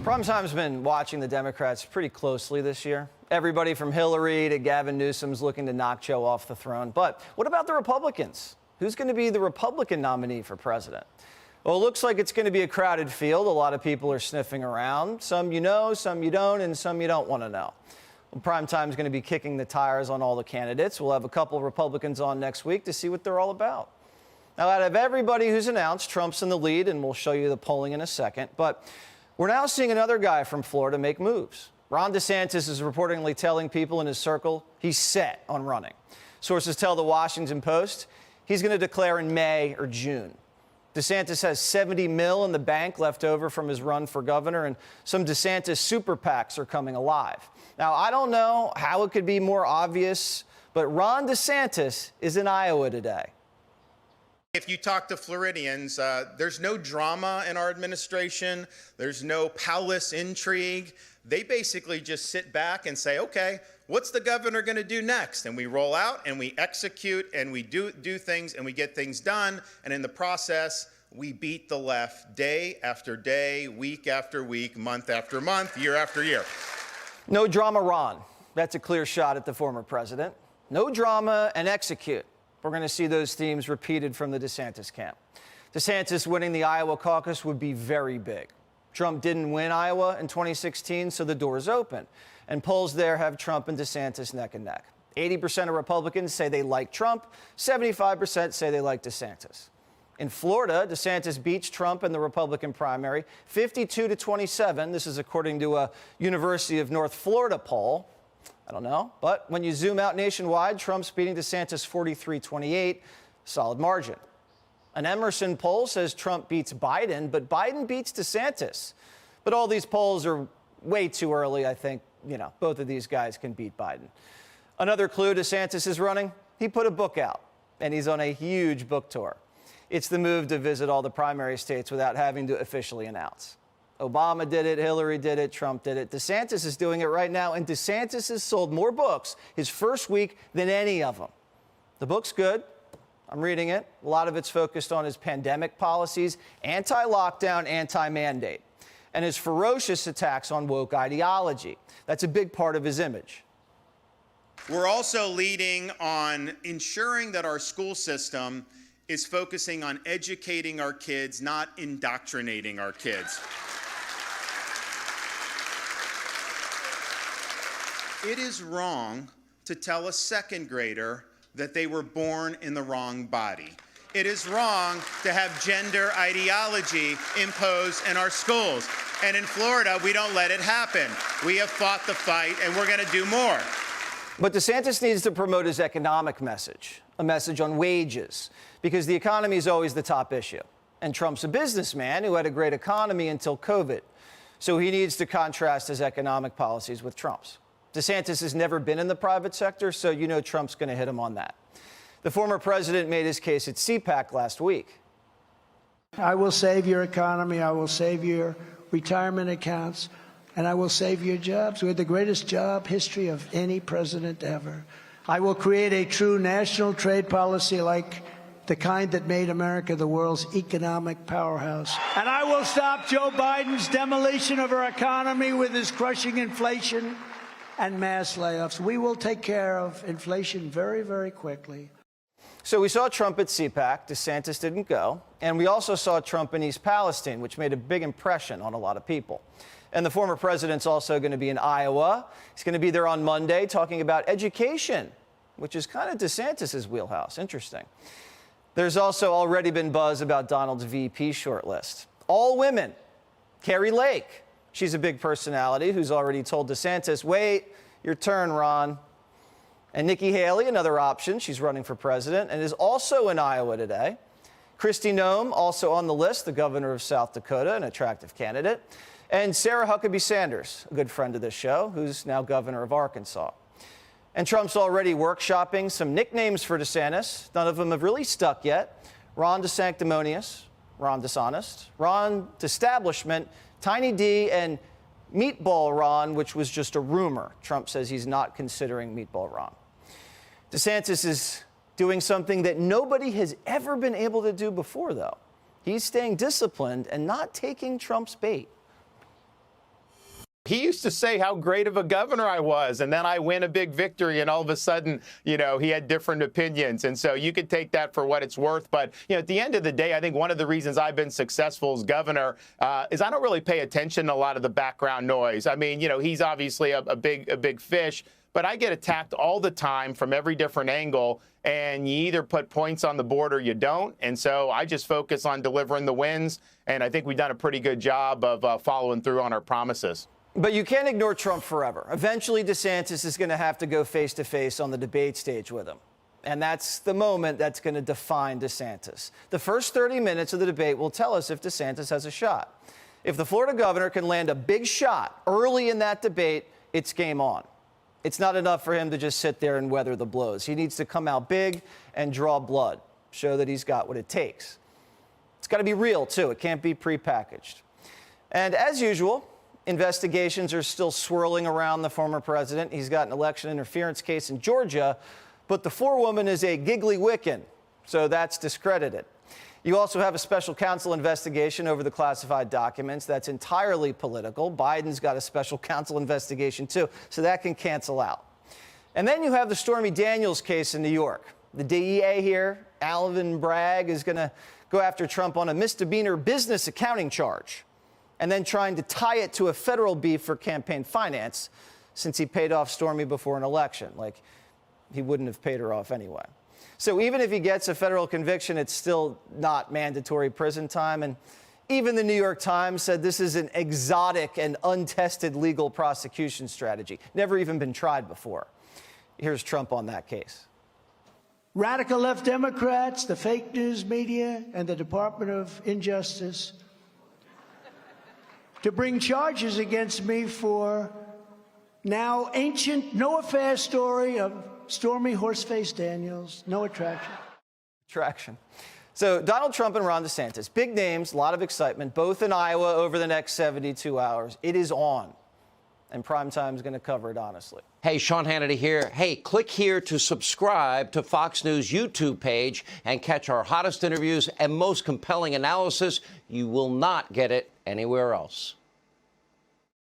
Primetime's been watching the Democrats pretty closely this year. Everybody from Hillary to Gavin Newsom's looking to knock Joe off the throne. But what about the Republicans? Who's going to be the Republican nominee for president? Well, it looks like it's going to be a crowded field. A lot of people are sniffing around. Some you know, some you don't, and some you don't want to know. Well, Primetime's going to be kicking the tires on all the candidates. We'll have a couple of Republicans on next week to see what they're all about. Now, out of everybody who's announced, Trump's in the lead, and we'll show you the polling in a second. But we're now seeing another guy from Florida make moves. Ron DeSantis is reportedly telling people in his circle he's set on running. Sources tell the Washington Post he's going to declare in May or June. DeSantis has $70 million in the bank left over from his run for governor, and some DeSantis super PACs are coming alive. Now, I don't know how it could be more obvious, but Ron DeSantis is in Iowa today. If you talk to Floridians, there's no drama in our administration. There's no palace intrigue. They basically just sit back and say, okay, what's the governor going to do next? And we roll out and we execute and we do things and we get things done. And in the process, we beat the left day after day, week after week, month after month, year after year. No drama, Ron. That's a clear shot at the former president. No drama and execute. We're going to see those themes repeated from the DeSantis camp. DeSantis winning the Iowa caucus would be very big. Trump didn't win Iowa in 2016, so the door's open. And polls there have Trump and DeSantis neck and neck. 80% of Republicans say they like Trump. 75% say they like DeSantis. In Florida, DeSantis beats Trump in the Republican primary, 52-27. This is according to a University of North Florida poll. I don't know. But when you zoom out nationwide, Trump's beating DeSantis 43-28, solid margin. An Emerson poll says Trump beats Biden, but Biden beats DeSantis. But all these polls are way too early. I think, both of these guys can beat Biden. Another clue DeSantis is running, he put a book out, and he's on a huge book tour. It's the move to visit all the primary states without having to officially announce. Obama did it, Hillary did it, Trump did it. DeSantis is doing it right now, and DeSantis has sold more books his first week than any of them. The book's good. I'm reading it. A lot of it's focused on his pandemic policies, anti-lockdown, anti-mandate, and his ferocious attacks on woke ideology. That's a big part of his image. We're also leading on ensuring that our school system is focusing on educating our kids, not indoctrinating our kids. It is wrong to tell a second grader that they were born in the wrong body. It is wrong to have gender ideology imposed in our schools. And in Florida, we don't let it happen. We have fought the fight, and we're going to do more. But DeSantis needs to promote his economic message, a message on wages, because the economy is always the top issue. And Trump's a businessman who had a great economy until COVID. So he needs to contrast his economic policies with Trump's. DeSantis has never been in the private sector, so Trump's going to hit him on that. The former president made his case at CPAC last week. I will save your economy. I will save your retirement accounts. And I will save your jobs. We had the greatest job history of any president ever. I will create a true national trade policy like the kind that made America the world's economic powerhouse. And I will stop Joe Biden's demolition of our economy with his crushing inflation and mass layoffs. We will take care of inflation very, very quickly. So we saw Trump at CPAC. DeSantis didn't go. And we also saw Trump in East Palestine, which made a big impression on a lot of people. And the former president's also going to be in Iowa. He's going to be there on Monday talking about education, which is kind of DeSantis's wheelhouse. Interesting. There's also already been buzz about Donald's VP shortlist. All women. Carrie Lake. She's a big personality who's already told DeSantis, wait, your turn, Ron. And Nikki Haley, another option. She's running for president and is also in Iowa today. Kristi Noem, also on the list, the governor of South Dakota, an attractive candidate. And Sarah Huckabee Sanders, a good friend of this show, who's now governor of Arkansas. And Trump's already workshopping some nicknames for DeSantis. None of them have really stuck yet. Ron DeSanctimonious, Ron Dishonest, Ron D'Establishment, Tiny D, and Meatball Ron, which was just a rumor. Trump says he's not considering Meatball Ron. DeSantis is doing something that nobody has ever been able to do before, though. He's staying disciplined and not taking Trump's bait. He used to say how great of a governor I was, and then I win a big victory, and all of a sudden, he had different opinions. And so you could take that for what it's worth. But, at the end of the day, I think one of the reasons I've been successful as governor is I don't really pay attention to a lot of the background noise. I mean, he's obviously a big fish, but I get attacked all the time from every different angle, and you either put points on the board or you don't. And so I just focus on delivering the wins, and I think we've done a pretty good job of following through on our promises. But you can't ignore Trump forever. Eventually, DeSantis is going to have to go face-to-face on the debate stage with him. And that's the moment that's going to define DeSantis. The first 30 minutes of the debate will tell us if DeSantis has a shot. If the Florida governor can land a big shot early in that debate, it's game on. It's not enough for him to just sit there and weather the blows. He needs to come out big and draw blood, show that he's got what it takes. It's got to be real, too. It can't be prepackaged. And as usual, investigations are still swirling around the former president. He's got an election interference case in Georgia, but the forewoman is a giggly Wiccan, so that's discredited. You also have a special counsel investigation over the classified documents that's entirely political. Biden's got a special counsel investigation, too, so that can cancel out. And then you have the Stormy Daniels case in New York. The DEA here, Alvin Bragg, is going to go after Trump on a misdemeanor business accounting charge, and then trying to tie it to a federal beef for campaign finance since he paid off Stormy before an election. Like, he wouldn't have paid her off anyway. So even if he gets a federal conviction, it's still not mandatory prison time. And even the New York Times said this is an exotic and untested legal prosecution strategy, never even been tried before. Here's Trump on that case. Radical left Democrats, the fake news media, and the Department of Injustice to bring charges against me for now ancient, no affair story of Stormy Horseface Daniels. No attraction. So Donald Trump and Ron DeSantis, big names, a lot of excitement, both in Iowa over the next 72 hours. It is on. And Primetime's going to cover it honestly. Hey, Sean Hannity here. Hey, click here to subscribe to Fox News YouTube page and catch our hottest interviews and most compelling analysis. You will not get it anywhere else.